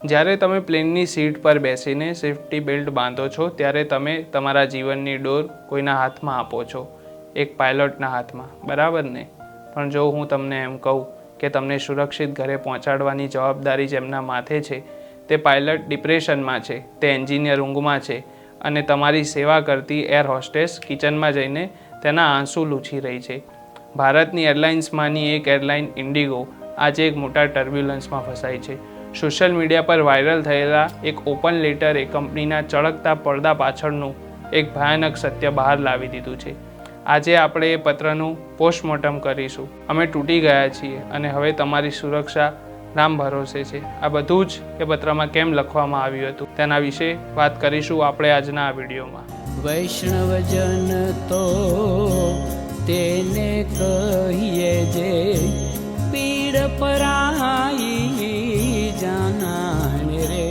જ્યારે તમે પ્લેનની સીટ પર બેસીને સેફ્ટી બેલ્ટ બાંધો છો ત્યારે તમે તમારા જીવનની ડોર કોઈના હાથમાં આપો છો, એક પાયલોટના હાથમાં, બરાબર ને? પણ જો હું તમને એમ કહું કે તમને સુરક્ષિત ઘરે પહોંચાડવાની જવાબદારી જેમના માથે છે તે પાયલટ ડિપ્રેશનમાં છે, તે એન્જિનિયર ઊંઘમાં છે અને તમારી સેવા કરતી એર હોસ્ટેસ કિચનમાં જઈને તેના આંસુ લૂછી રહી છે. ભારતની એરલાઇન્સમાંની એક એરલાઇન ઇન્ડિગો આજે એક મોટા ટર્બ્યુલન્સમાં ફસાઈ છે. સોશિયલ મીડિયા પર વાયરલ થયેલા એક ઓપન લેટરે કંપનીના ચળકતા પડદા પાછળનું એક ભયાનક સત્ય બહાર લાવી દીધું છે. આજે આપણે એ પત્રનું પોસ્ટમોર્ટમ કરીશું. અમે તૂટી ગયા છીએ અને હવે તમારી સુરક્ષા રામ ભરોસે છે. આ બધું જ એ પત્રમાં કેમ લખવામાં આવ્યું હતું તેના વિશે વાત કરીશું આપણે આજના આ વિડીયોમાં. વૈષ્ણવજન તો તેને કહીએ જે પીડ પરાઈ જાનાને રે.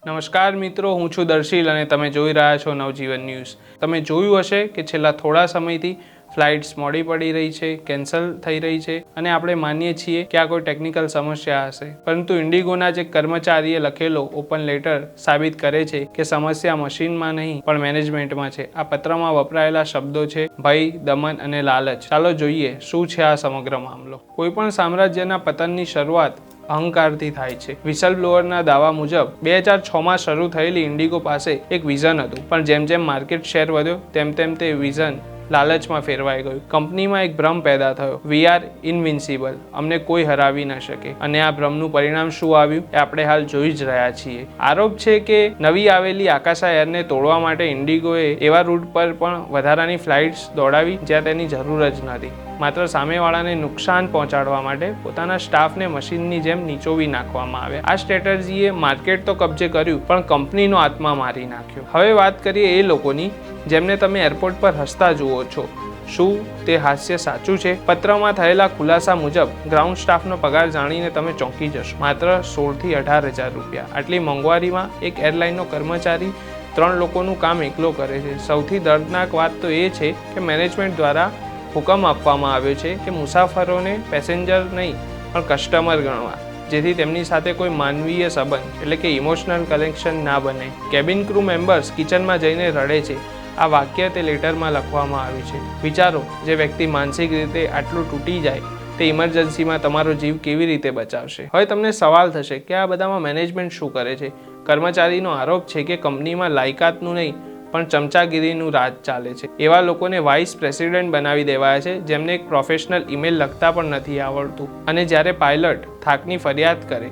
નમસ્કાર મિત્રો, હું છું દર્શિલ અને તમે જોઈ રહ્યા છો નવજીવન ન્યૂઝ. તમે જોયું હશે કે છેલ્લા થોડા સમયથી ફ્લાઇટ્સ મોડી પડી રહી છે, કેન્સલ થઈ રહી છે અને આપણે માનીએ છીએ કે આ કોઈ ટેકનિકલ સમસ્યા હશે. પરંતુ ઇન્ડિગોના જે કર્મચારીએ લખેલો ઓપન લેટર સાબિત કરે છે કે સમસ્યા મશીનમાં નહીં પણ મેનેજમેન્ટમાં છે. આ પત્રમાં વપરાયેલા શબ્દો છે ભય, દમન અને લાલચ. ચાલો જોઈએ શું છે આ સમગ્ર મામલો. કોઈપણ સામ્રાજ્યના પતનની શરૂઆત અહંકારથી થાય છે. વિસલ બ્લોઅરના દાવા મુજબ 2006માં શરૂ થયેલી ઇન્ડિગો પાસે એક વિઝન હતું, પણ જેમ જેમ માર્કેટ શેર વધ્યો તેમ તેમ તે વિઝન લાલચમાં ફેરવાઈ ગયું. કંપનીમાં એક ભ્રમ પેદા થયો, વી આર ઇનવિન્સિબલ, અમને કોઈ હરાવી ન શકે. અને આ ભ્રમનું પરિણામ શું આવ્યું એ આપણે હાલ જોઈ જ રહ્યા છીએ. આરોપ છે કે નવી આવેલી આકાશા એરને તોડવા માટે ઇન્ડિગોએ એવા રૂટ પર પણ વધારાની ફ્લાઇટ્સ દોડાવી જ્યાં તેની જરૂર જ નથી, માત્ર સામેવાળાને નુકસાન પહોંચાડવા માટે પોતાના સ્ટાફને મશીનની જેમ નીચોવી નાખવામાં આવ્યા. આ સ્ટ્રેટેજીએ માર્કેટ તો કબજે કર્યું પણ કંપનીનો આત્મા મારી નાખ્યો. હવે વાત કરીએ એ લોકોની જેમને તમે એરપોર્ટ પર હસતા જુઓ છો. શું તે હાસ્ય સાચું છે? પત્રમાં થયેલા ખુલાસા મુજબ ગ્રાઉન્ડ સ્ટાફનો પગાર જાણીને તમે ચોંકી જશો. માત્ર 16 થી 18,000 રૂપિયા. આટલી મોંઘવારીમાં એક એરલાઇનનો કર્મચારી 3 લોકોનું કામ એકલો કરે છે. સૌથી દર્દનાક વાત તો એ છે કે મેનેજમેન્ટ દ્વારા હુકમ આપવામાં આવ્યો છે કે મુસાફરોને પેસેન્જર નહીં પણ કસ્ટમર ગણવા, જેથી તેમની સાથે કોઈ માનવીય સંબંધ એટલે કે ઇમોશનલ કનેક્શન ના બને. કેબિન ક્રૂ મેમ્બર્સ કિચનમાં જઈને રડે છે. આ વાક્ય તે લેટરમાં લખવામાં આવ્યું છે. વિચારો, જે વ્યક્તિ માનસિક રીતે આટલું તૂટી જાય તે ઇમરજન્સીમાં તમારો જીવ કેવી રીતે બચાવશે? હવે તમને સવાલ થશે કે આ બધામાં મેનેજમેન્ટ શું કરે છે? કર્મચારીનો આરોપ છે કે કંપનીમાં લાયકાતનું નહીં પણ ચમચાગીરીનું રાજ ચાલે છે. એવા લોકોને વાઇસ પ્રેસિડેન્ટ બનાવી દેવાયા છે જેમને એક પ્રોફેશનલ ઈમેલ લખતા પણ નથી આવડતું. અને જ્યારે પાયલટ થાકની ફરિયાદ કરે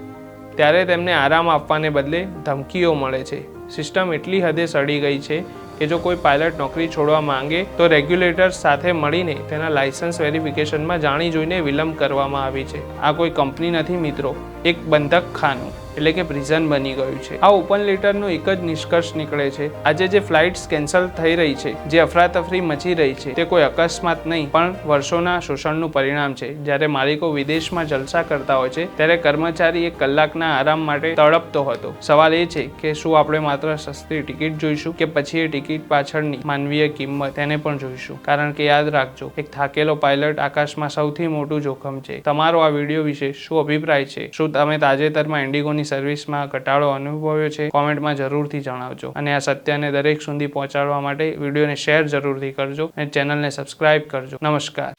ત્યારે તેમને આરામ આપવાને બદલે ધમકીઓ મળે છે. સિસ્ટમ એટલી હદે સડી ગઈ છે કે જો કોઈ પાયલટ નોકરી છોડવા માંગે તો રેગ્યુલેટર્સ સાથે મળીને તેના લાયસન્સ વેરિફિકેશનમાં જાણી જોઈને વિલંબ કરવામાં આવી છે. આ કોઈ કંપની નથી મિત્રો, એક બંધક ખાનું એટલે કે પ્રિઝન બની ગયું છે. આ ઓપન લેટરનો એક જ નિષ્કર્ષ નીકળે છે, આજે જે ફ્લાઇટ્સ કેન્સલ થઈ રહી છે, જે અફરાતફરી મચી રહી છે, તે કોઈ અકસ્માત નહીં પણ વર્ષોના શોષણનું પરિણામ છે. જ્યારે માલિકો વિદેશમાં જલસા કરતા હોય છે ત્યારે કર્મચારી એક કલાકના આરામ માટે તડપતો હતો. સવાલ એ છે કે શું આપણે માત્ર સસ્તી ટિકિટ જોઈશું કે પછી એ ટિકિટ પાછળની માનવીય કિંમત તેને પણ જોઈશું? કારણ કે યાદ રાખજો, એક થાકેલો પાયલટ આકાશમાં સૌથી મોટું જોખમ છે. તમારો આ વિડીયો વિશે શું અભિપ્રાય છે? શું તમે તાજેતરમાં ઇન્ડિગોની સર્વિસમાં ઘટાડો અનુભવ્યો છે? કોમેન્ટમાં જરૂરથી જણાવજો. અને આ સત્યને દરેક સુધી પહોંચાડવા માટે વિડીયોને શેર જરૂરથી કરજો અને ચેનલને સબસ્ક્રાઇબ કરજો. નમસ્કાર.